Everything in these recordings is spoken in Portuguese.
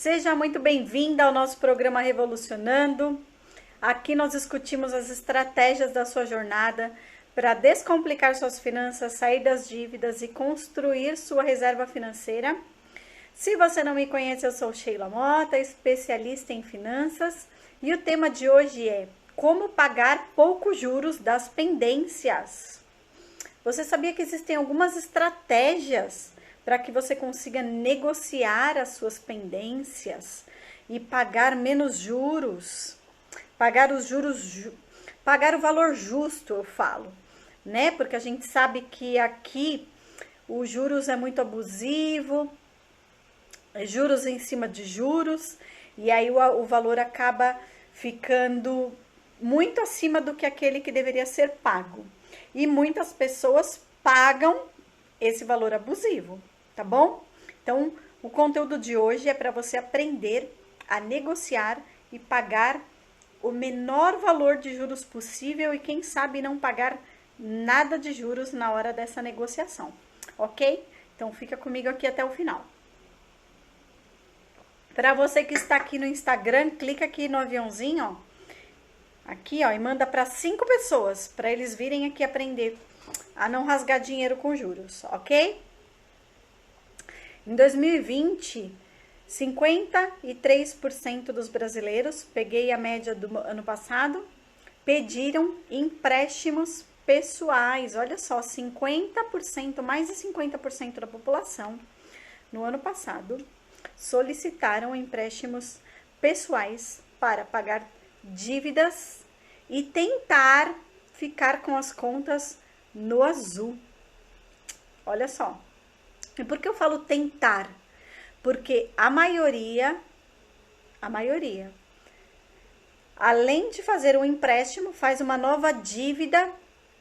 Seja muito bem-vinda ao nosso programa Revolucionando. Aqui nós discutimos as estratégias da sua jornada para descomplicar suas finanças, sair das dívidas e construir sua reserva financeira. Se você não me conhece, eu sou Sheila Mota, especialista em finanças, e o tema de hoje é como pagar poucos juros das pendências. Você sabia que existem algumas estratégias para que você consiga negociar as suas pendências e pagar menos juros? Pagar os juros, pagar o valor justo, eu falo, né? Porque a gente sabe que aqui os juros é muito abusivo, juros em cima de juros, e aí o valor acaba ficando muito acima do que aquele que deveria ser pago. E muitas pessoas pagam esse valor abusivo, tá bom? Então, o conteúdo de hoje é para você aprender a negociar e pagar o menor valor de juros possível e quem sabe não pagar nada de juros na hora dessa negociação, ok? Então, fica comigo aqui até o final. Para você que está aqui no Instagram, clica aqui no aviãozinho, ó. Aqui, ó, e manda para 5 pessoas, para eles virem aqui aprender a não rasgar dinheiro com juros, ok? Em 2020, 53% dos brasileiros, peguei a média do ano passado, pediram empréstimos pessoais. Olha só, 50%, mais de 50% da população, no ano passado, solicitaram empréstimos pessoais para pagar dívidas e tentar ficar com as contas no azul. Olha só. E por que eu falo tentar? Porque a maioria, além de fazer um empréstimo, faz uma nova dívida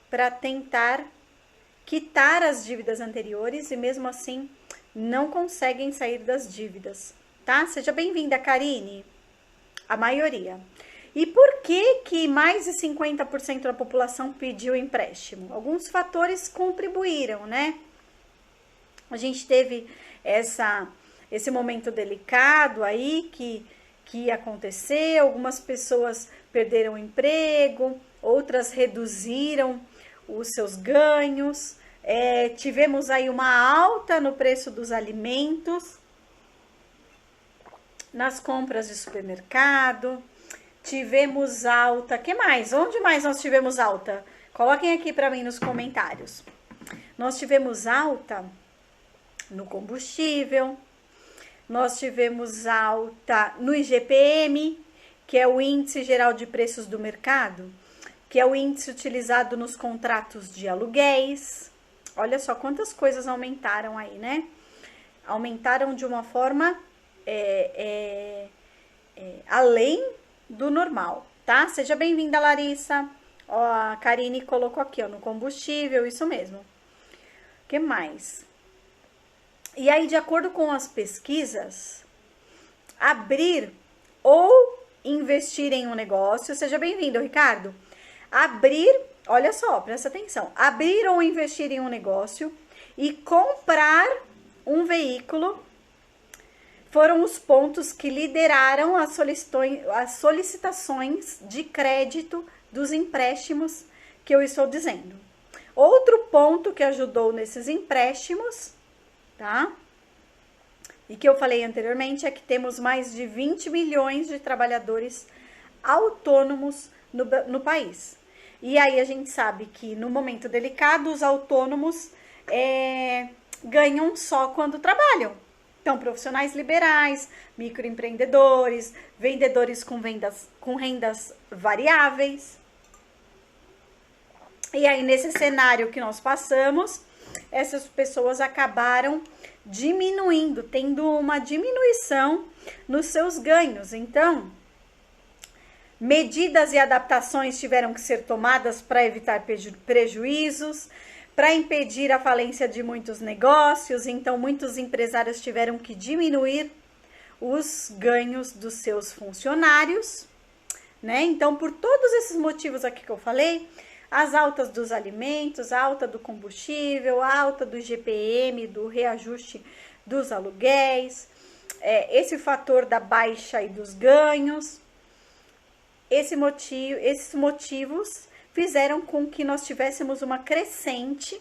para tentar quitar as dívidas anteriores e mesmo assim não conseguem sair das dívidas, tá? Seja bem-vinda, Karine. A maioria. E por que mais de 50% da população pediu empréstimo? Alguns fatores contribuíram, né? A gente teve esse momento delicado aí que aconteceu, algumas pessoas perderam o emprego, outras reduziram os seus ganhos, tivemos aí uma alta no preço dos alimentos, nas compras de supermercado, tivemos alta, que mais? Onde mais nós tivemos alta? Coloquem aqui para mim nos comentários. Nós tivemos alta no combustível, nós tivemos alta no IGPM, que é o Índice Geral de Preços do Mercado, que é o índice utilizado nos contratos de aluguéis. Olha só quantas coisas aumentaram aí, né? Aumentaram de uma forma além do normal, tá? Seja bem-vinda, Larissa. Ó, a Karine colocou aqui, ó, no combustível, isso mesmo. O que mais? E aí, de acordo com as pesquisas, abrir ou investir em um negócio, seja bem-vindo, Ricardo. Abrir, olha só, presta atenção. Abrir ou investir em um negócio e comprar um veículo foram os pontos que lideraram as solicitações de crédito dos empréstimos que eu estou dizendo. Outro ponto que ajudou nesses empréstimos, tá? E que eu falei anteriormente é que temos mais de 20 milhões de trabalhadores autônomos no país. E aí a gente sabe que no momento delicado os autônomos ganham só quando trabalham. Então, profissionais liberais, microempreendedores, vendedores com rendas variáveis. E aí, nesse cenário que nós passamos, essas pessoas acabaram diminuindo, tendo uma diminuição nos seus ganhos. Então, medidas e adaptações tiveram que ser tomadas para evitar prejuízos, para impedir a falência de muitos negócios. Então, muitos empresários tiveram que diminuir os ganhos dos seus funcionários, né? Então, por todos esses motivos aqui que eu falei, as altas dos alimentos, a alta do combustível, a alta do IGPM, do reajuste dos aluguéis, esse fator da baixa e dos ganhos, esses motivos fizeram com que nós tivéssemos uma crescente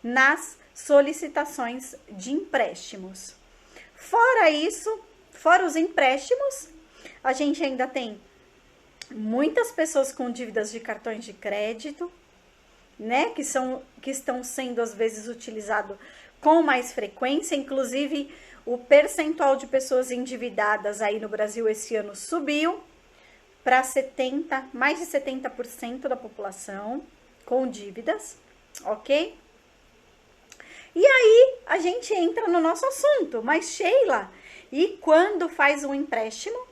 nas solicitações de empréstimos. Fora isso, fora os empréstimos, a gente ainda tem muitas pessoas com dívidas de cartões de crédito, né, que estão sendo às vezes utilizado com mais frequência. Inclusive, o percentual de pessoas endividadas aí no Brasil esse ano subiu para mais de 70% da população com dívidas, ok? E aí a gente entra no nosso assunto, mas Sheila, e quando faz um empréstimo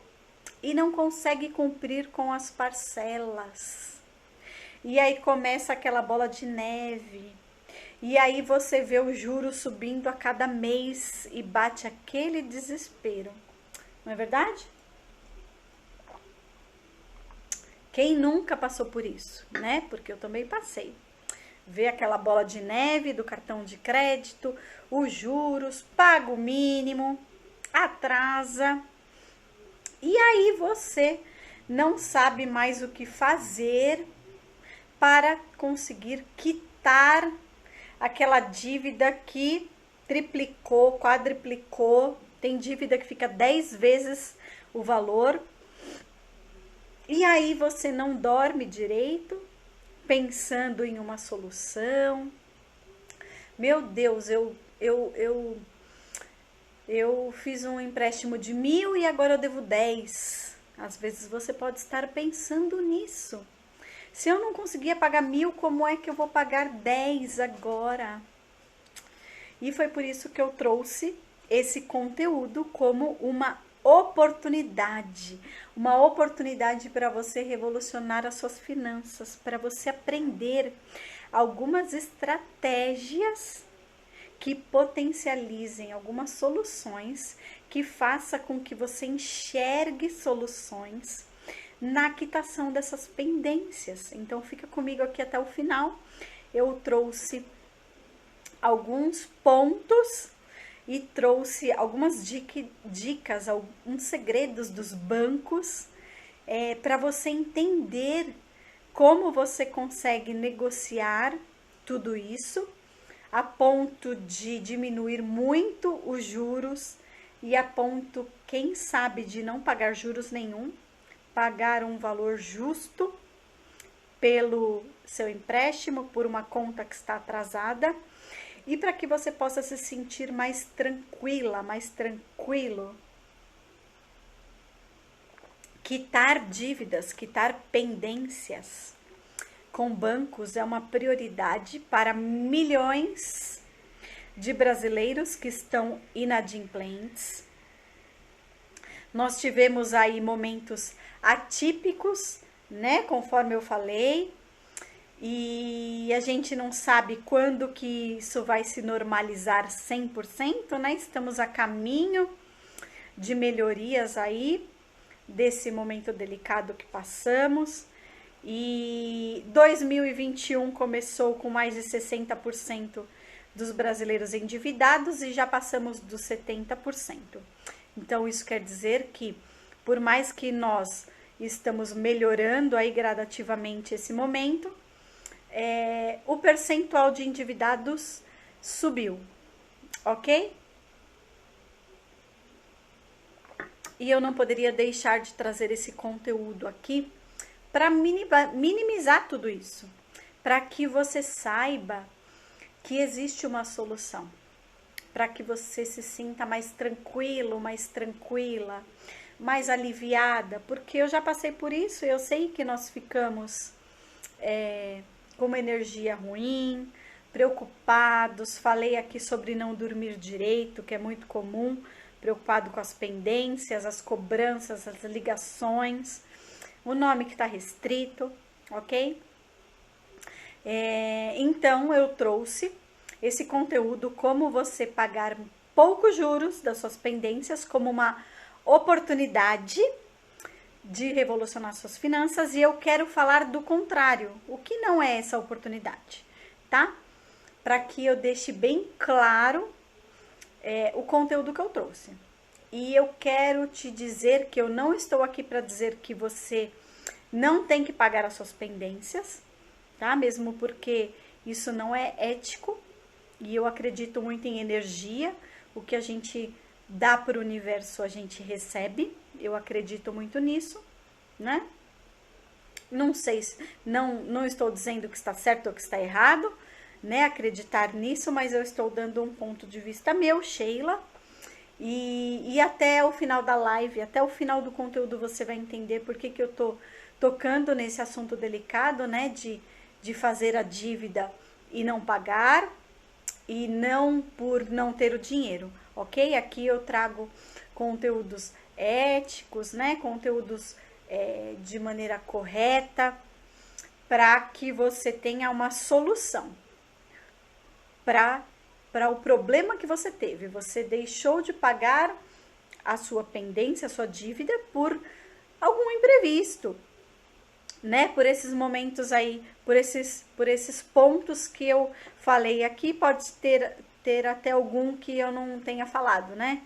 e não consegue cumprir com as parcelas? E aí começa aquela bola de neve. E aí você vê o juro subindo a cada mês e bate aquele desespero. Não é verdade? Quem nunca passou por isso, né? Porque eu também passei. Vê aquela bola de neve do cartão de crédito, os juros, paga o mínimo, atrasa. E aí você não sabe mais o que fazer para conseguir quitar aquela dívida que triplicou, quadriplicou. Tem dívida que fica 10 vezes o valor. E aí você não dorme direito, pensando em uma solução. Meu Deus, eu fiz um empréstimo de 1.000 e agora eu devo 10. Às vezes você pode estar pensando nisso. Se eu não conseguia pagar 1.000, como é que eu vou pagar 10 agora? E foi por isso que eu trouxe esse conteúdo como uma oportunidade para você revolucionar as suas finanças, para você aprender algumas estratégias que potencializem algumas soluções, que faça com que você enxergue soluções na quitação dessas pendências. Então fica comigo aqui até o final. Eu trouxe alguns pontos e trouxe algumas dicas, alguns segredos dos bancos para você entender como você consegue negociar tudo isso a ponto de diminuir muito os juros e a ponto, quem sabe, de não pagar juros nenhum, pagar um valor justo pelo seu empréstimo, por uma conta que está atrasada, e para que você possa se sentir mais tranquila, mais tranquilo. Quitar dívidas, quitar pendências com bancos é uma prioridade para milhões de brasileiros que estão inadimplentes. Nós tivemos aí momentos atípicos, né, conforme eu falei, e a gente não sabe quando que isso vai se normalizar 100%, né? Estamos a caminho de melhorias aí desse momento delicado que passamos. E 2021 começou com mais de 60% dos brasileiros endividados e já passamos dos 70%. Então isso quer dizer que, por mais que nós estamos melhorando aí gradativamente esse momento, o percentual de endividados subiu, ok? E eu não poderia deixar de trazer esse conteúdo aqui para minimizar tudo isso, para que você saiba que existe uma solução, para que você se sinta mais tranquilo, mais tranquila, mais aliviada, porque eu já passei por isso, eu sei que nós ficamos com uma energia ruim, preocupados. Falei aqui sobre não dormir direito, que é muito comum, preocupado com as pendências, as cobranças, as ligações, o nome que está restrito, ok? Então, eu trouxe esse conteúdo, como você pagar poucos juros das suas pendências, como uma oportunidade de revolucionar suas finanças, e eu quero falar do contrário, o que não é essa oportunidade, tá? Para que eu deixe bem claro o conteúdo que eu trouxe. E eu quero te dizer que eu não estou aqui para dizer que você não tem que pagar as suas pendências, tá? Mesmo porque isso não é ético e eu acredito muito em energia. O que a gente dá para o universo a gente recebe. Eu acredito muito nisso, né? Não sei, não estou dizendo que está certo ou que está errado, né? Acreditar nisso, mas eu estou dando um ponto de vista meu, Sheila. E até o final da live, até o final do conteúdo, você vai entender por que eu tô tocando nesse assunto delicado, né? De fazer a dívida e não pagar, e não por não ter o dinheiro, ok? Aqui eu trago conteúdos éticos, né? Conteúdos de maneira correta, para que você tenha uma solução para o problema que você teve. Você deixou de pagar a sua pendência, a sua dívida por algum imprevisto, né? Por esses momentos aí, por esses pontos que eu falei aqui, pode ter até algum que eu não tenha falado, né?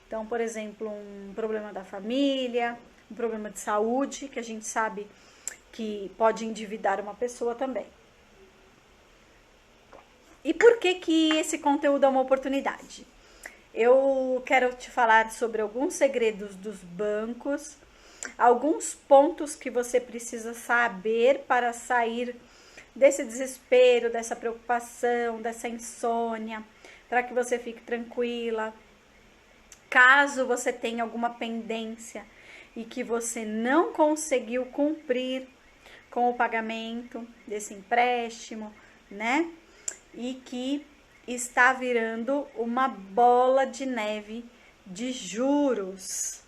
Então, por exemplo, um problema da família, um problema de saúde, que a gente sabe que pode endividar uma pessoa também. E por que esse conteúdo é uma oportunidade? Eu quero te falar sobre alguns segredos dos bancos, alguns pontos que você precisa saber para sair desse desespero, dessa preocupação, dessa insônia, para que você fique tranquila. Caso você tenha alguma pendência e que você não conseguiu cumprir com o pagamento desse empréstimo, né? E que está virando uma bola de neve de juros.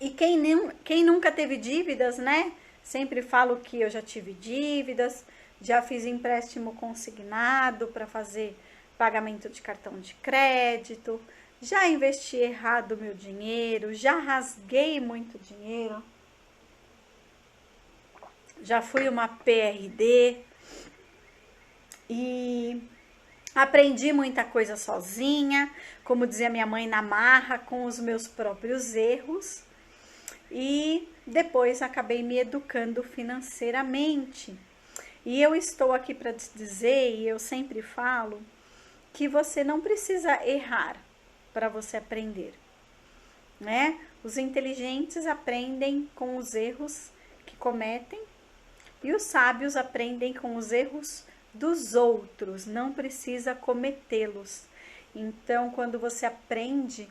E quem nunca teve dívidas, né? Sempre falo que eu já tive dívidas, já fiz empréstimo consignado para fazer pagamento de cartão de crédito, já investi errado meu dinheiro, já rasguei muito dinheiro, já fui uma PRD e aprendi muita coisa sozinha, como dizia minha mãe, na marra, com os meus próprios erros. E depois acabei me educando financeiramente. E eu estou aqui para te dizer, e eu sempre falo, que você não precisa errar para você aprender, né? Os inteligentes aprendem com os erros que cometem e os sábios aprendem com os erros dos outros, não precisa cometê-los. Então, quando você aprende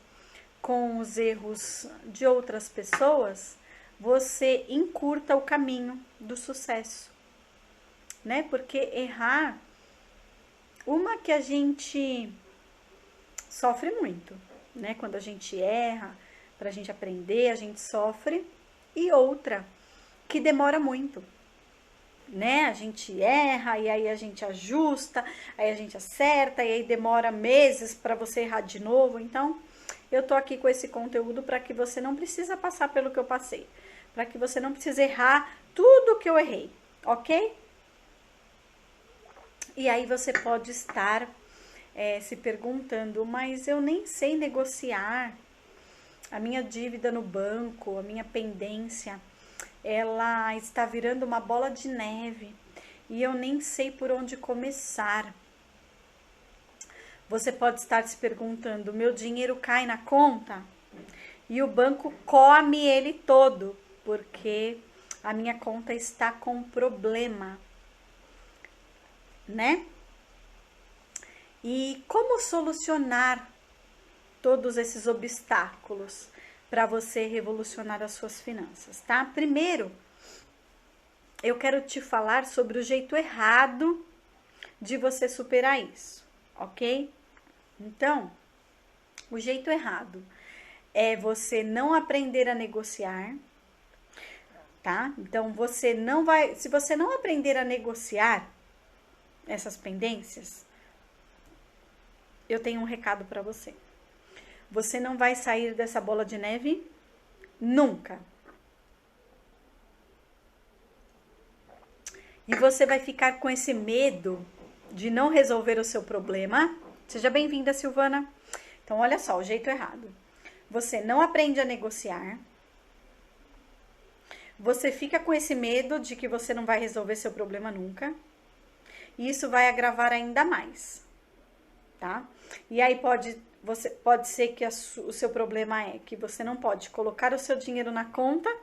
com os erros de outras pessoas, você encurta o caminho do sucesso, né? Porque errar, uma que a gente sofre muito, né? Quando a gente erra, pra gente aprender, a gente sofre, e outra que demora muito, né? A gente erra e aí a gente ajusta, aí a gente acerta e aí demora meses para você errar de novo. Então, eu tô aqui com esse conteúdo para que você não precisa passar pelo que eu passei, para que você não precise errar tudo que eu errei, ok? E aí você pode estar se perguntando, mas eu nem sei negociar a minha dívida no banco, a minha pendência, ela está virando uma bola de neve e eu nem sei por onde começar. Você pode estar se perguntando, meu dinheiro cai na conta e o banco come ele todo, porque a minha conta está com problema, né? E como solucionar todos esses obstáculos para você revolucionar as suas finanças, tá? Primeiro, eu quero te falar sobre o jeito errado de você superar isso, ok? Então, o jeito errado é você não aprender a negociar, tá? Então, você não vai, se você não aprender a negociar essas pendências, eu tenho um recado para você. Você não vai sair dessa bola de neve nunca. E você vai ficar com esse medo de não resolver o seu problema. Seja bem-vinda, Silvana. Então, olha só, o jeito errado. Você não aprende a negociar. Você fica com esse medo de que você não vai resolver seu problema nunca. E isso vai agravar ainda mais, tá? E aí pode ser que o seu problema é que você não pode colocar o seu dinheiro na conta,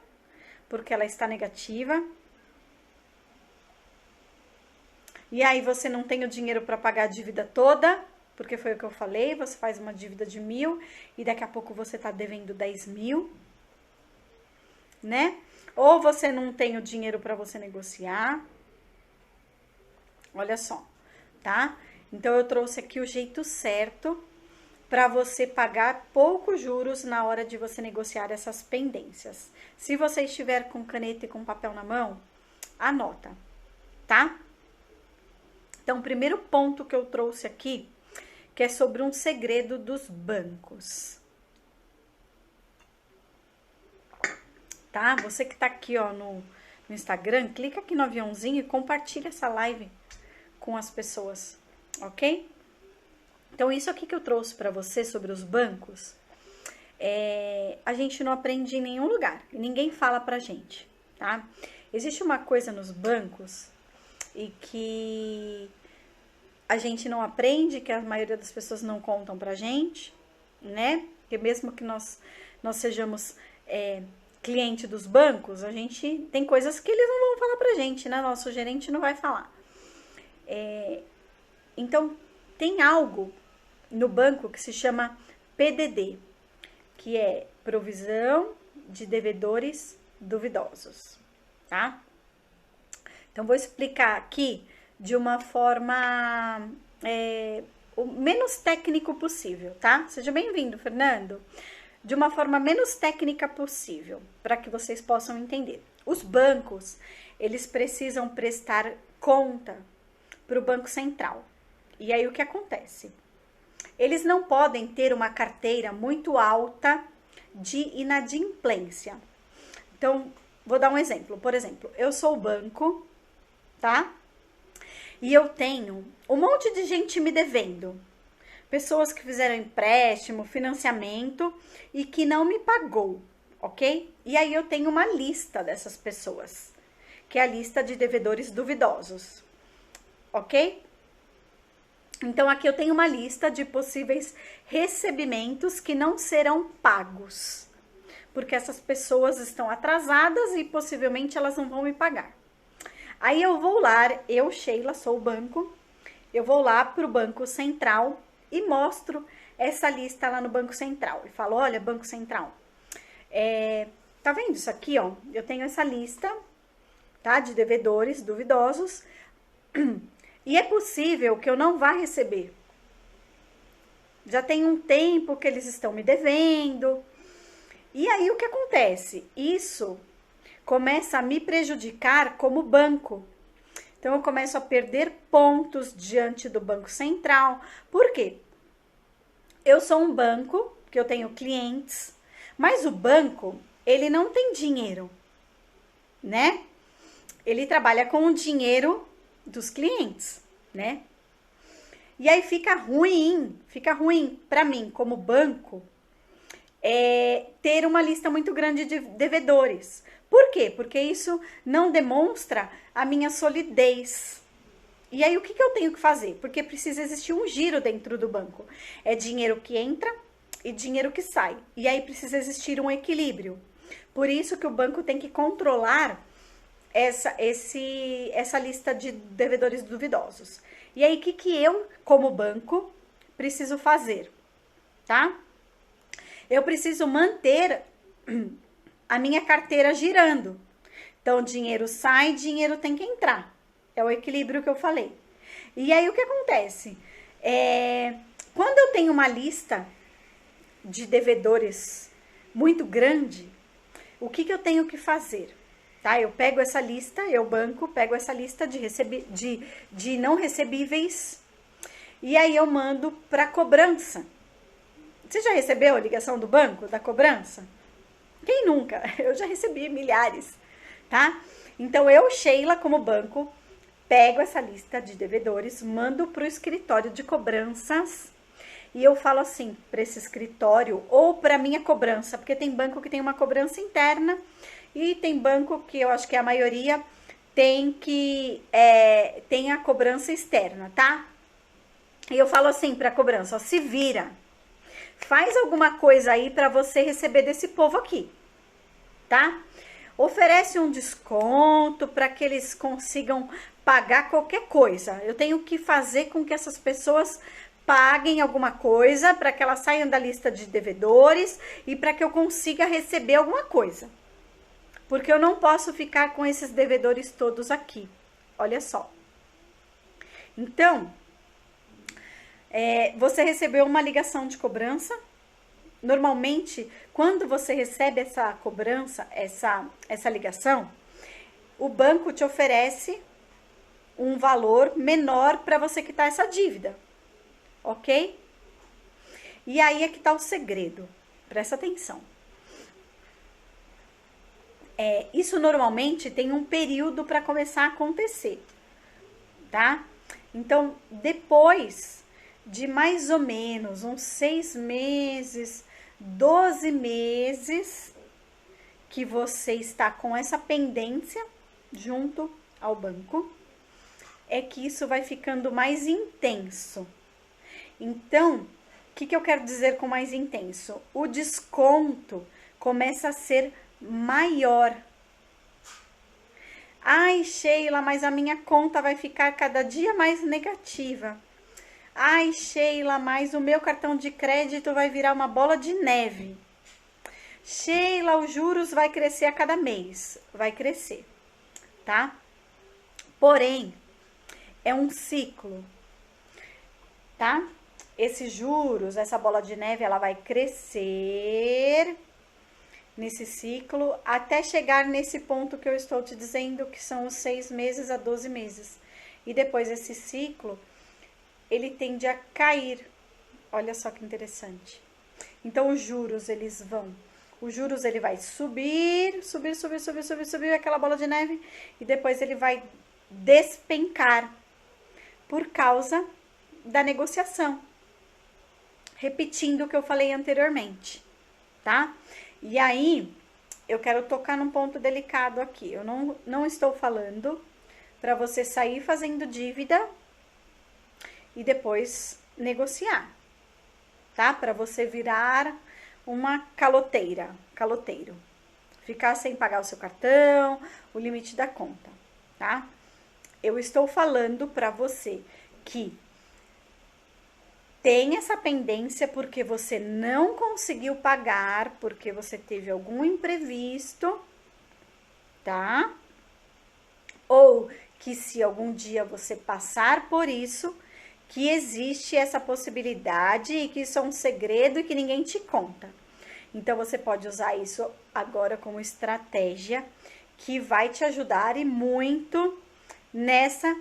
porque ela está negativa. E aí você não tem o dinheiro para pagar a dívida toda, porque foi o que eu falei, você faz uma dívida de 1.000 e daqui a pouco você tá devendo 10.000, né? Ou você não tem o dinheiro para você negociar. Olha só, tá? Então eu trouxe aqui o jeito certo para você pagar poucos juros na hora de você negociar essas pendências. Se você estiver com caneta e com papel na mão, anota, tá? Então, o primeiro ponto que eu trouxe aqui, que é sobre um segredo dos bancos. Tá? Você que tá aqui, ó, no Instagram, clica aqui no aviãozinho e compartilha essa live com as pessoas, ok? Então, isso aqui que eu trouxe para você sobre os bancos, a gente não aprende em nenhum lugar, e ninguém fala pra gente, tá? Existe uma coisa nos bancos e que a gente não aprende, que a maioria das pessoas não contam pra gente, né? Porque mesmo que nós sejamos cliente dos bancos, a gente tem coisas que eles não vão falar pra gente, né? Nosso gerente não vai falar. Então, tem algo no banco que se chama PDD, que é Provisão de Devedores Duvidosos, tá? Então, vou explicar aqui de uma forma o menos técnico possível, tá? Seja bem-vindo, Fernando. De uma forma menos técnica possível, para que vocês possam entender. Os bancos, eles precisam prestar conta para o Banco Central. E aí, o que acontece? Eles não podem ter uma carteira muito alta de inadimplência. Então, vou dar um exemplo. Por exemplo, eu sou o banco, tá? E eu tenho um monte de gente me devendo. Pessoas que fizeram empréstimo, financiamento e que não me pagou, ok? E aí eu tenho uma lista dessas pessoas, que é a lista de devedores duvidosos, ok? Então, aqui eu tenho uma lista de possíveis recebimentos que não serão pagos, porque essas pessoas estão atrasadas e possivelmente elas não vão me pagar. Aí eu vou lá, eu, Sheila, sou o banco, eu vou lá para o Banco Central e mostro essa lista lá no Banco Central. E falo, olha, Banco Central, tá vendo isso aqui, ó? Eu tenho essa lista, tá, de devedores duvidosos e é possível que eu não vá receber. Já tem um tempo que eles estão me devendo. E aí, o que acontece? Isso começa a me prejudicar como banco. Então, eu começo a perder pontos diante do Banco Central. Por quê? Eu sou um banco, que eu tenho clientes, mas o banco, ele não tem dinheiro, né? Ele trabalha com o dinheiro dos clientes, né? E aí fica ruim para mim, como banco, ter uma lista muito grande de devedores. Por quê? Porque isso não demonstra a minha solidez. E aí, o que eu tenho que fazer? Porque precisa existir um giro dentro do banco. É dinheiro que entra e dinheiro que sai. E aí, precisa existir um equilíbrio. Por isso que o banco tem que controlar essa lista de devedores duvidosos. E aí, o que eu, como banco, preciso fazer? Tá? Eu preciso manter a minha carteira girando. Então, dinheiro sai, dinheiro tem que entrar. É o equilíbrio que eu falei. E aí, o que acontece? Quando eu tenho uma lista de devedores muito grande, o que eu tenho que fazer? Tá? Eu pego essa lista, eu banco, pego essa lista de não recebíveis e aí eu mando para cobrança. Você já recebeu a ligação do banco, da cobrança? Quem nunca? Eu já recebi milhares, tá? Então, eu, Sheila, como banco, pego essa lista de devedores, mando para o escritório de cobranças e eu falo assim para esse escritório ou para minha cobrança, porque tem banco que tem uma cobrança interna e tem banco que eu acho que a maioria tem a cobrança externa, tá? E eu falo assim para a cobrança, ó, se vira, faz alguma coisa aí para você receber desse povo aqui, tá? Oferece um desconto para que eles consigam pagar qualquer coisa. Eu tenho que fazer com que essas pessoas paguem alguma coisa para que elas saiam da lista de devedores e para que eu consiga receber alguma coisa. Porque eu não posso ficar com esses devedores todos aqui. Olha só. Então, você recebeu uma ligação de cobrança. Normalmente, quando você recebe essa cobrança, essa ligação, o banco te oferece um valor menor para você quitar essa dívida, ok? E aí é que tá o segredo, presta atenção. Isso normalmente tem um período para começar a acontecer, tá? Então, depois de mais ou menos uns 6 meses, 12 meses que você está com essa pendência junto ao banco, é que isso vai ficando mais intenso. Então, o que eu quero dizer com mais intenso? O desconto começa a ser maior. Ai, Sheila, mas a minha conta vai ficar cada dia mais negativa. Ai, Sheila, mas o meu cartão de crédito vai virar uma bola de neve. Sheila, os juros vai crescer a cada mês. Vai crescer, tá? Porém, é um ciclo, tá? Esses juros, essa bola de neve, ela vai crescer nesse ciclo até chegar nesse ponto que eu estou te dizendo, que são os 6 meses a 12 meses. E depois esse ciclo, ele tende a cair. Olha só que interessante. Então, os juros, ele vai subir, aquela bola de neve, e depois ele vai despencar por causa da negociação. Repetindo o que eu falei anteriormente, tá? E aí, eu quero tocar num ponto delicado aqui. Eu não estou falando para você sair fazendo dívida e depois negociar, tá? Para você virar uma caloteiro. Ficar sem pagar o seu cartão, o limite da conta, tá? Eu estou falando para você que tem essa pendência porque você não conseguiu pagar, porque você teve algum imprevisto, tá? Ou que se algum dia você passar por isso, que existe essa possibilidade e que isso é um segredo e que ninguém te conta. Então, você pode usar isso agora como estratégia que vai te ajudar e muito nessa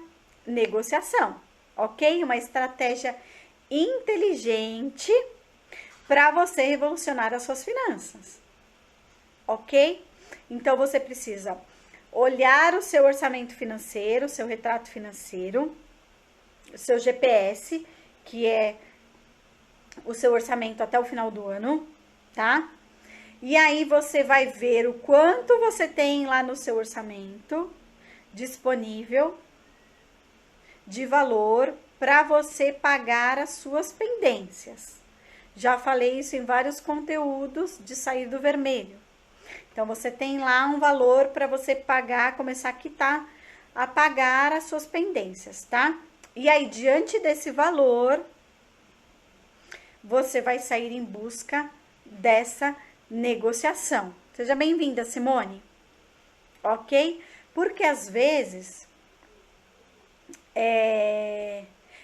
negociação, ok? Uma estratégia inteligente para você revolucionar as suas finanças, ok? Então, você precisa olhar o seu orçamento financeiro, o seu retrato financeiro, o seu GPS, que é o seu orçamento até o final do ano, tá? E aí, você vai ver o quanto você tem lá no seu orçamento disponível de valor para você pagar as suas pendências. Já falei isso em vários conteúdos de sair do vermelho. Então, você tem lá um valor para você pagar, começar a quitar, a pagar as suas pendências, tá? E aí, diante desse valor, você vai sair em busca dessa negociação. Seja bem-vinda, Simone. Ok? Porque às vezes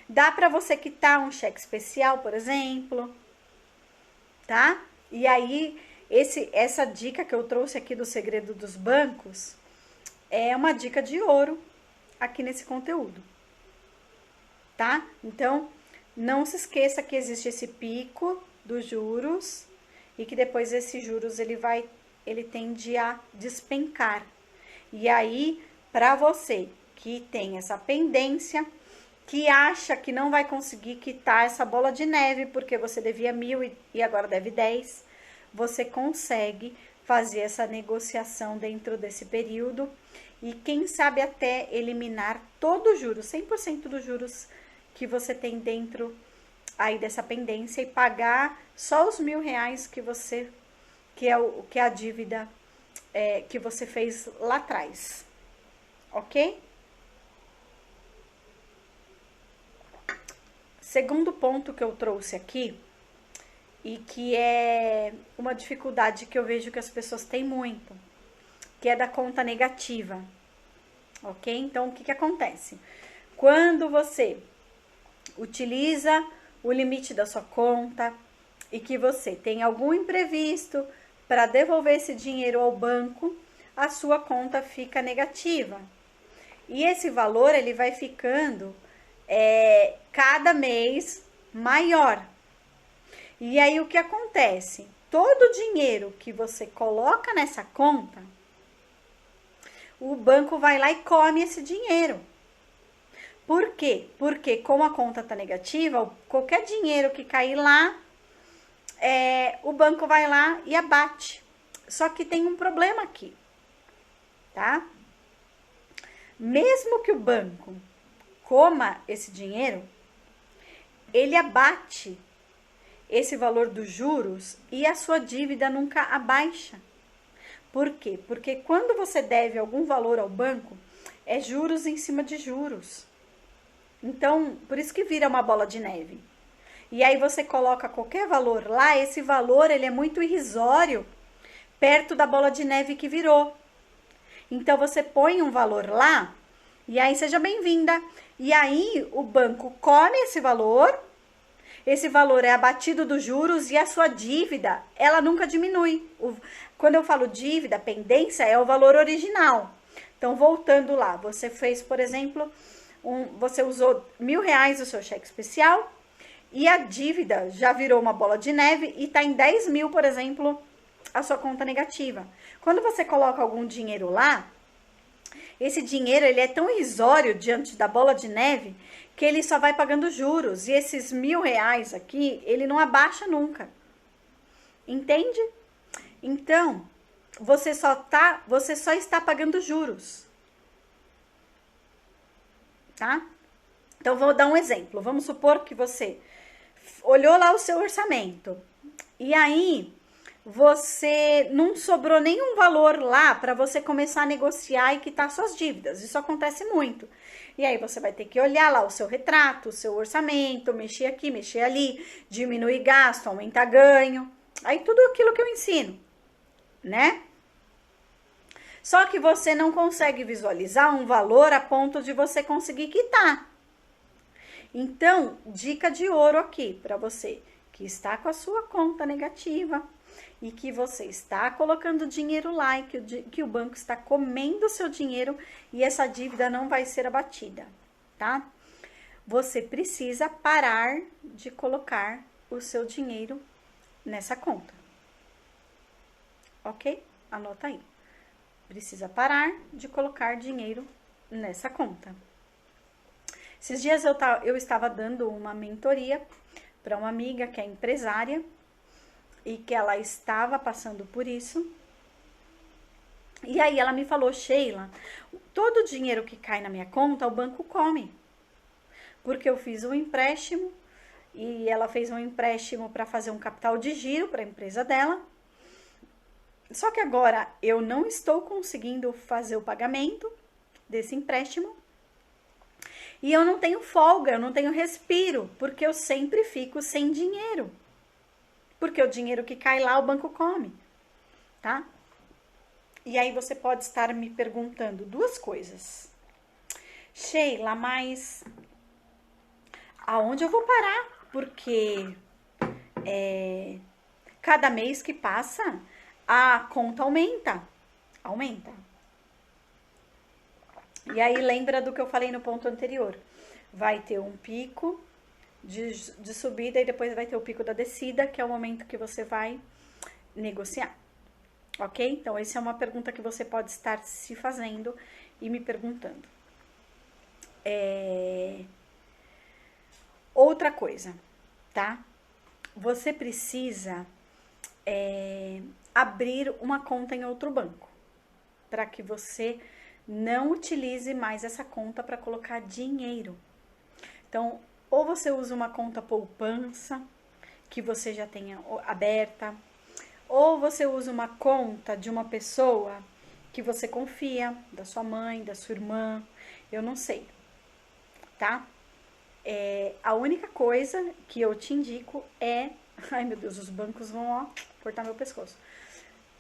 dá para você quitar um cheque especial, por exemplo, tá? E aí, essa dica que eu trouxe aqui do segredo dos bancos é uma dica de ouro aqui nesse conteúdo, tá? Então, não se esqueça que existe esse pico dos juros e que depois esses juros ele tende a despencar. E aí, para você que tem essa pendência, que acha que não vai conseguir quitar essa bola de neve, porque você devia 1.000 e agora deve 10, você consegue fazer essa negociação dentro desse período e quem sabe até eliminar todo o juros, 100% dos juros que você tem dentro aí dessa pendência e pagar só os R$ 1.000 que você, que é a dívida que você fez lá atrás, ok? Segundo ponto que eu trouxe aqui, e que é uma dificuldade que eu vejo que as pessoas têm muito, que é da conta negativa, ok? Então, o que acontece? Quando você utiliza o limite da sua conta e que você tem algum imprevisto para devolver esse dinheiro ao banco, a sua conta fica negativa. E esse valor, ele vai ficando cada mês maior. E aí, o que acontece? Todo o dinheiro que você coloca nessa conta, o banco vai lá e come esse dinheiro. Por quê? Porque como a conta está negativa, qualquer dinheiro que cair lá, o banco vai lá e abate. Só que tem um problema aqui, tá? Mesmo que o banco coma esse dinheiro, ele abate esse valor dos juros e a sua dívida nunca abaixa. Por quê? Porque quando você deve algum valor ao banco, é juros em cima de juros. Então, por isso que vira uma bola de neve. E aí você coloca qualquer valor lá, esse valor ele é muito irrisório perto da bola de neve que virou. Então você põe um valor lá e aí seja bem-vinda. E aí o banco come esse valor é abatido dos juros e a sua dívida, ela nunca diminui. Quando eu falo dívida, pendência é o valor original. Então, voltando lá, você fez, por exemplo, você usou R$ 1.000 do seu cheque especial e a dívida já virou uma bola de neve e está em 10 mil, por exemplo, a sua conta negativa. Quando você coloca algum dinheiro lá, esse dinheiro ele é tão irrisório diante da bola de neve que ele só vai pagando juros. E esses R$ 1.000 aqui, ele não abaixa nunca. Entende? Então, você só está pagando juros. Tá? Então, vou dar um exemplo. Vamos supor que você olhou lá o seu orçamento. E aí, você não sobrou nenhum valor lá para você começar a negociar e quitar suas dívidas. Isso acontece muito. E aí você vai ter que olhar lá o seu retrato, o seu orçamento, mexer aqui, mexer ali, diminuir gasto, aumentar ganho. Aí tudo aquilo que eu ensino, né? Só que você não consegue visualizar um valor a ponto de você conseguir quitar. Então, dica de ouro aqui para você que está com a sua conta negativa e que você está colocando dinheiro lá e que o banco está comendo o seu dinheiro e essa dívida não vai ser abatida, tá? Você precisa parar de colocar o seu dinheiro nessa conta, ok? Anota aí. Precisa parar de colocar dinheiro nessa conta. Esses dias eu estava dando uma mentoria para uma amiga que é empresária e que ela estava passando por isso. E aí ela me falou: Sheila, todo o dinheiro que cai na minha conta, o banco come. Porque eu fiz um empréstimo e ela fez um empréstimo para fazer um capital de giro para a empresa dela. Só que agora eu não estou conseguindo fazer o pagamento desse empréstimo. E eu não tenho folga, eu não tenho respiro, porque eu sempre fico sem dinheiro. Porque o dinheiro que cai lá, o banco come, tá? E aí você pode estar me perguntando duas coisas. Sheila, mas aonde eu vou parar? Porque cada mês que passa, a conta aumenta. E aí lembra do que eu falei no ponto anterior. Vai ter um pico de subida e depois vai ter o pico da descida, que é o momento que você vai negociar, ok? Então, essa é uma pergunta que você pode estar se fazendo e me perguntando. Outra coisa, tá? Você precisa abrir uma conta em outro banco, para que você não utilize mais essa conta para colocar dinheiro. Então, ou você usa uma conta poupança, que você já tenha aberta, ou você usa uma conta de uma pessoa que você confia, da sua mãe, da sua irmã, eu não sei, tá? A única coisa que eu te indico é... Ai, meu Deus, os bancos vão, ó, cortar meu pescoço.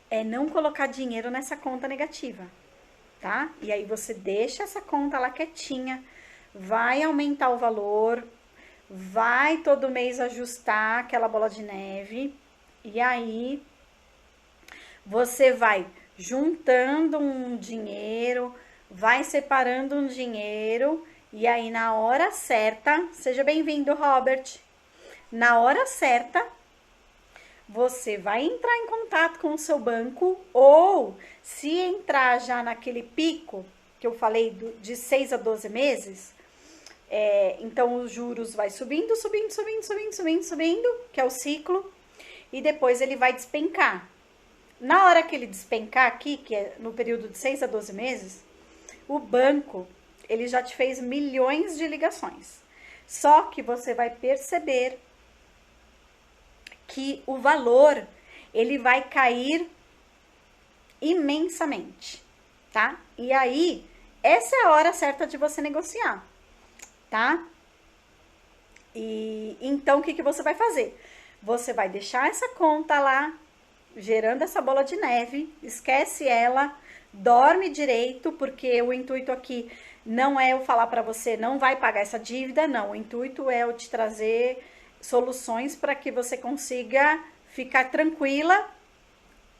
É não colocar dinheiro nessa conta negativa, tá? E aí você deixa essa conta lá quietinha, vai aumentar o valor, vai todo mês ajustar aquela bola de neve, e aí você vai juntando um dinheiro, vai separando um dinheiro, e aí na hora certa, seja bem-vindo, Robert, na hora certa, você vai entrar em contato com o seu banco, ou se entrar já naquele pico que eu falei de 6 a 12 meses, então os juros vai subindo, que é o ciclo, e depois ele vai despencar. Na hora que ele despencar aqui, que é no período de 6 a 12 meses, o banco, ele já te fez milhões de ligações. Só que você vai perceber que o valor, ele vai cair imensamente, tá? E aí, essa é a hora certa de você negociar, tá? E então, o que você vai fazer? Você vai deixar essa conta lá, gerando essa bola de neve, esquece ela, dorme direito, porque o intuito aqui não é eu falar para você, não vai pagar essa dívida, não. O intuito é eu te trazer soluções para que você consiga ficar tranquila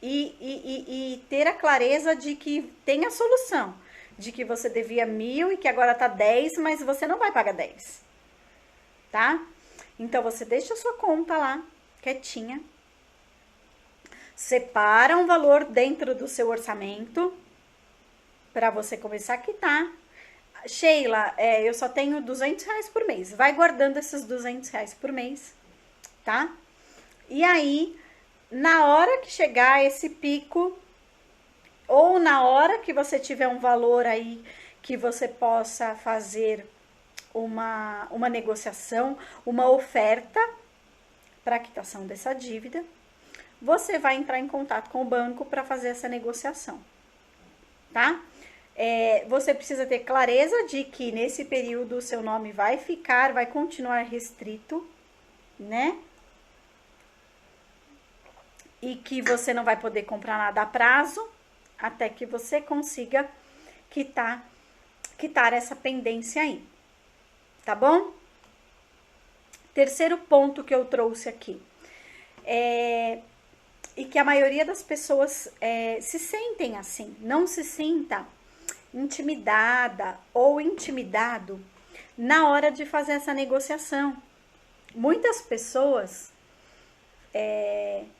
e ter a clareza de que tem a solução, de que você devia 1.000 e que agora tá 10, mas você não vai pagar 10, tá? Então, você deixa a sua conta lá, quietinha, separa um valor dentro do seu orçamento para você começar a quitar. Sheila, eu só tenho R$200 por mês. Vai guardando esses R$200 por mês, tá? E aí, na hora que chegar esse pico, ou na hora que você tiver um valor aí que você possa fazer uma negociação, uma oferta para quitação dessa dívida, você vai entrar em contato com o banco para fazer essa negociação, tá? Você precisa ter clareza de que nesse período o seu nome vai continuar restrito, né? E que você não vai poder comprar nada a prazo até que você consiga quitar essa pendência aí, tá bom? Terceiro ponto que eu trouxe aqui e que a maioria das pessoas se sentem assim, não se sinta intimidada ou intimidado na hora de fazer essa negociação. Muitas pessoas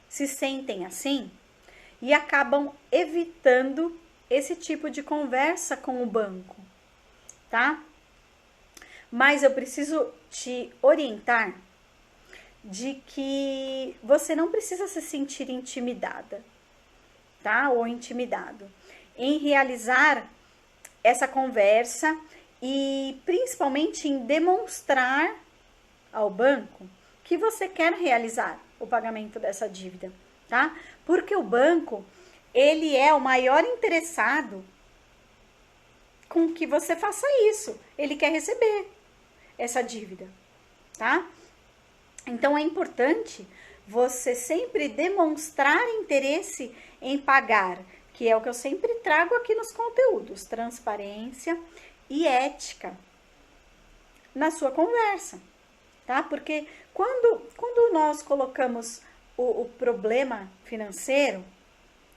se sentem assim e acabam evitando esse tipo de conversa com o banco, tá? Mas eu preciso te orientar de que você não precisa se sentir intimidada, tá? Ou intimidado em realizar essa conversa e principalmente em demonstrar ao banco que você quer realizar o pagamento dessa dívida, tá? Porque o banco, ele é o maior interessado com que você faça isso. Ele quer receber essa dívida, tá? Então, é importante você sempre demonstrar interesse em pagar, que é o que eu sempre trago aqui nos conteúdos, transparência e ética na sua conversa, tá? Porque quando nós colocamos o problema financeiro,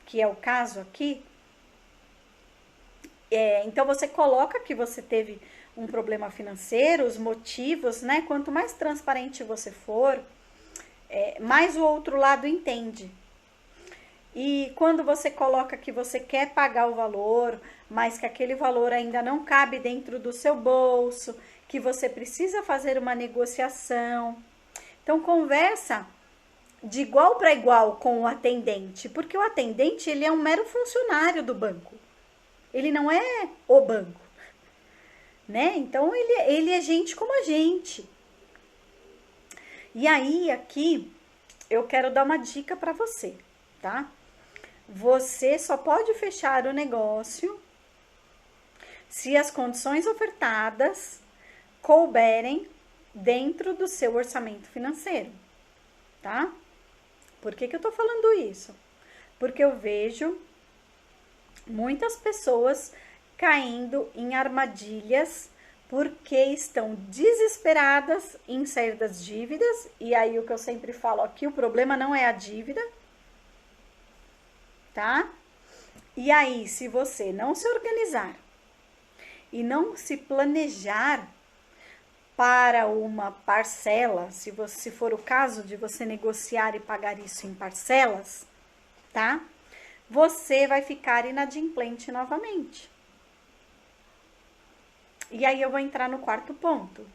que é o caso aqui, então você coloca que você teve um problema financeiro, os motivos, né? Quanto mais transparente você for, mais o outro lado entende. E quando você coloca que você quer pagar o valor, mas que aquele valor ainda não cabe dentro do seu bolso, que você precisa fazer uma negociação. Então, conversa de igual para igual com o atendente, porque o atendente, ele é um mero funcionário do banco. Ele não é o banco, né? Então, ele é gente como a gente. E aí, aqui, eu quero dar uma dica para você, tá? Você só pode fechar o negócio se as condições ofertadas couberem dentro do seu orçamento financeiro, tá? Por que eu tô falando isso? Porque eu vejo muitas pessoas caindo em armadilhas porque estão desesperadas em sair das dívidas. E aí, o que eu sempre falo aqui, o problema não é a dívida, tá? E aí, se você não se organizar e não se planejar para uma parcela, se for o caso de você negociar e pagar isso em parcelas, tá? Você vai ficar inadimplente novamente. E aí eu vou entrar no quarto ponto.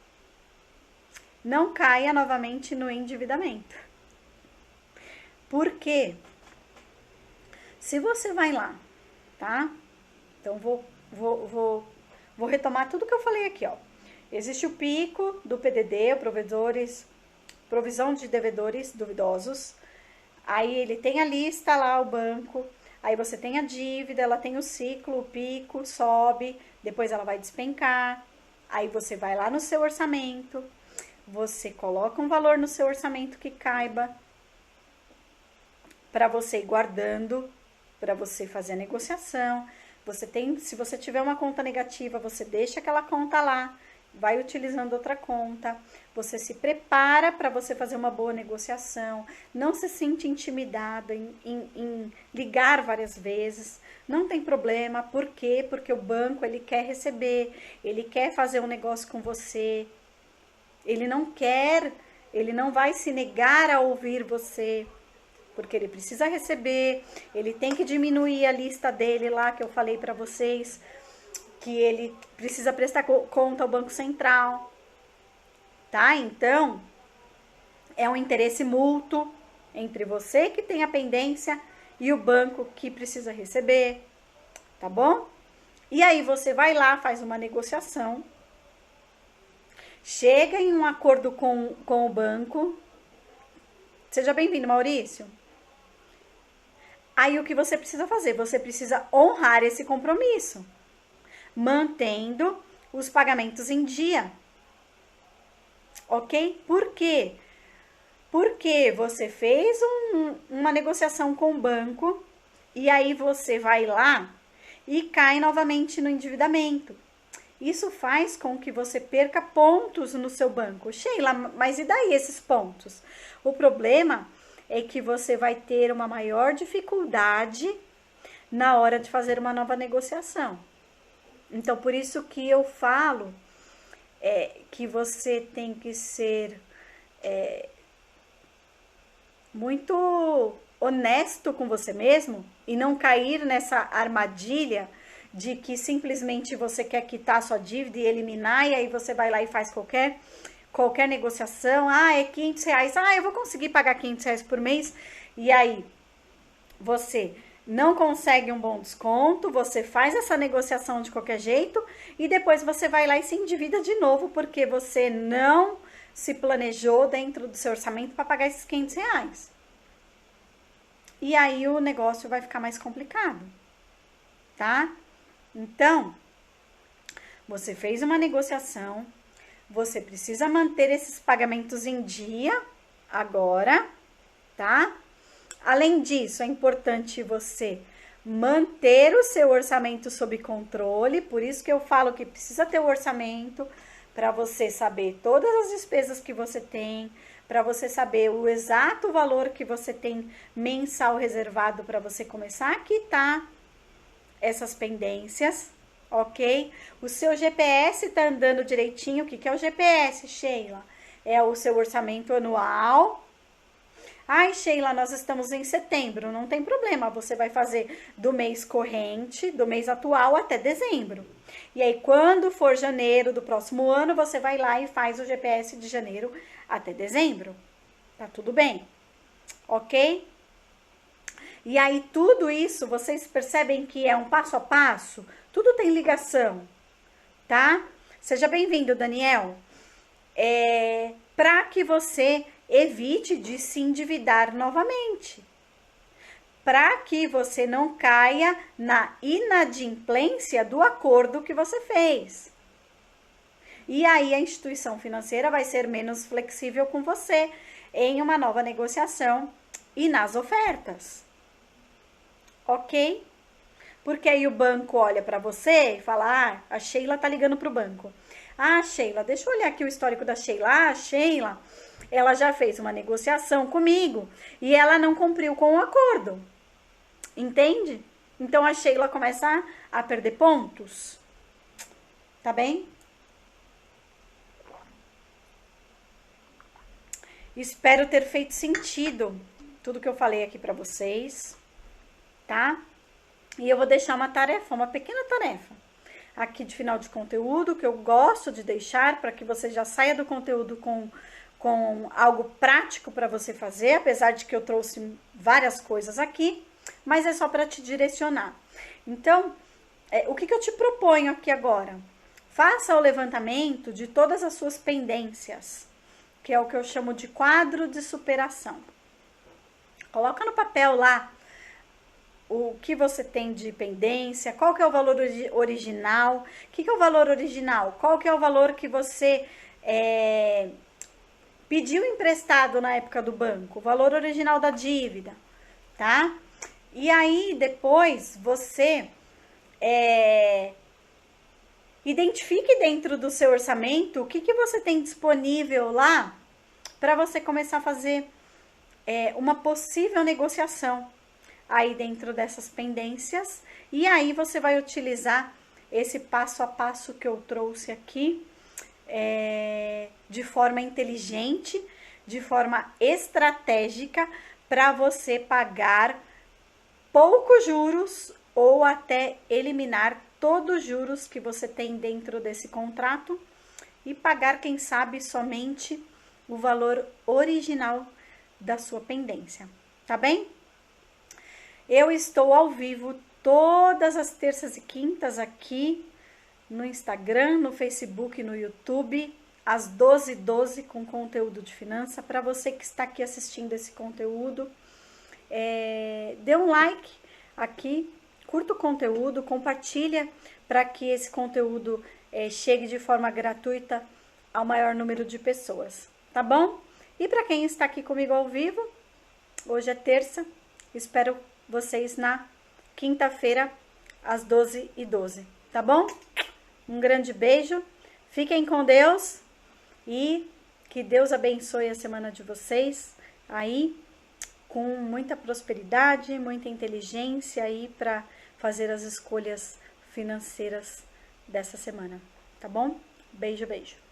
Não caia novamente no endividamento. Por quê? Se você vai lá, tá? Então, vou retomar tudo que eu falei aqui, ó. Existe o pico do PDD, provisão de devedores duvidosos. Aí ele tem a lista lá, o banco. Aí você tem a dívida, ela tem o ciclo, o pico, sobe, depois ela vai despencar. Aí você vai lá no seu orçamento, você coloca um valor no seu orçamento que caiba para você ir guardando, para você fazer a negociação. Se você tiver uma conta negativa, você deixa aquela conta lá, vai utilizando outra conta, você se prepara para você fazer uma boa negociação, não se sente intimidado em ligar várias vezes, não tem problema. Por quê? Porque o banco, ele quer receber, ele quer fazer um negócio com você, ele não vai se negar a ouvir você, porque ele precisa receber, ele tem que diminuir a lista dele lá, que eu falei para vocês, que ele precisa prestar conta ao Banco Central, tá? Então, é um interesse mútuo entre você que tem a pendência e o banco que precisa receber, tá bom? E aí você vai lá, faz uma negociação, chega em um acordo com o banco. Seja bem-vindo, Maurício. Aí o que você precisa fazer? Você precisa honrar esse compromisso, mantendo os pagamentos em dia, ok? Por quê? Porque você fez uma negociação com o banco e aí você vai lá e cai novamente no endividamento. Isso faz com que você perca pontos no seu banco. Sheila, mas e daí esses pontos? O problema é que você vai ter uma maior dificuldade na hora de fazer uma nova negociação. Então, por isso que eu falo que você tem que ser muito honesto com você mesmo e não cair nessa armadilha de que simplesmente você quer quitar a sua dívida e eliminar, e aí você vai lá e faz qualquer negociação. É R$500. Eu vou conseguir pagar R$500 por mês. E aí você não consegue um bom desconto, você faz essa negociação de qualquer jeito e depois você vai lá e se endivida de novo porque você não se planejou dentro do seu orçamento para pagar esses R$500. E aí o negócio vai ficar mais complicado, tá? Então, você fez uma negociação, você precisa manter esses pagamentos em dia agora, tá? Além disso, é importante você manter o seu orçamento sob controle, por isso que eu falo que precisa ter o orçamento para você saber todas as despesas que você tem, para você saber o exato valor que você tem mensal reservado para você começar a quitar essas pendências, ok? O seu GPS tá andando direitinho. O que é o GPS, Sheila? É o seu orçamento anual. Ai, Sheila, nós estamos em setembro, não tem problema, você vai fazer do mês corrente, do mês atual até dezembro. E aí, quando for janeiro do próximo ano, você vai lá e faz o GPS de janeiro até dezembro. Tá tudo bem? Ok? E aí, tudo isso, vocês percebem que é um passo a passo? Tudo tem ligação, tá? Seja bem-vindo, Daniel. Para que você evite de se endividar novamente. Para que você não caia na inadimplência do acordo que você fez. E aí a instituição financeira vai ser menos flexível com você em uma nova negociação e nas ofertas. Ok? Porque aí o banco olha para você e fala, a Sheila tá ligando pro banco. Sheila, deixa eu olhar aqui o histórico da Sheila. Sheila, ela já fez uma negociação comigo e ela não cumpriu com o acordo. Entende? Então a Sheila começa a perder pontos. Tá bem? Espero ter feito sentido tudo que eu falei aqui para vocês, tá? E eu vou deixar uma tarefa, uma pequena tarefa aqui de final de conteúdo, que eu gosto de deixar para que você já saia do conteúdo com algo prático para você fazer, apesar de que eu trouxe várias coisas aqui, mas é só para te direcionar. Então, o que eu te proponho aqui agora? Faça o levantamento de todas as suas pendências, que é o que eu chamo de quadro de superação. Coloca no papel lá o que você tem de pendência, qual que é o valor original, o que é o valor original, qual que é o valor que você pediu emprestado na época do banco, o valor original da dívida, tá? E aí, depois, você identifique dentro do seu orçamento o que você tem disponível lá para você começar a fazer uma possível negociação aí dentro dessas pendências. E aí, você vai utilizar esse passo a passo que eu trouxe aqui, de forma inteligente, de forma estratégica, para você pagar poucos juros ou até eliminar todos os juros que você tem dentro desse contrato e pagar, quem sabe, somente o valor original da sua pendência, tá bem? Eu estou ao vivo todas as terças e quintas aqui no Instagram, no Facebook e no YouTube, às 12h12, com conteúdo de finança. Para você que está aqui assistindo esse conteúdo, dê um like aqui, curta o conteúdo, compartilha para que esse conteúdo chegue de forma gratuita ao maior número de pessoas, tá bom? E para quem está aqui comigo ao vivo, hoje é terça, espero vocês na quinta-feira, às 12h12, tá bom? Um grande beijo, fiquem com Deus e que Deus abençoe a semana de vocês aí, com muita prosperidade, muita inteligência aí para fazer as escolhas financeiras dessa semana, tá bom? Beijo, beijo.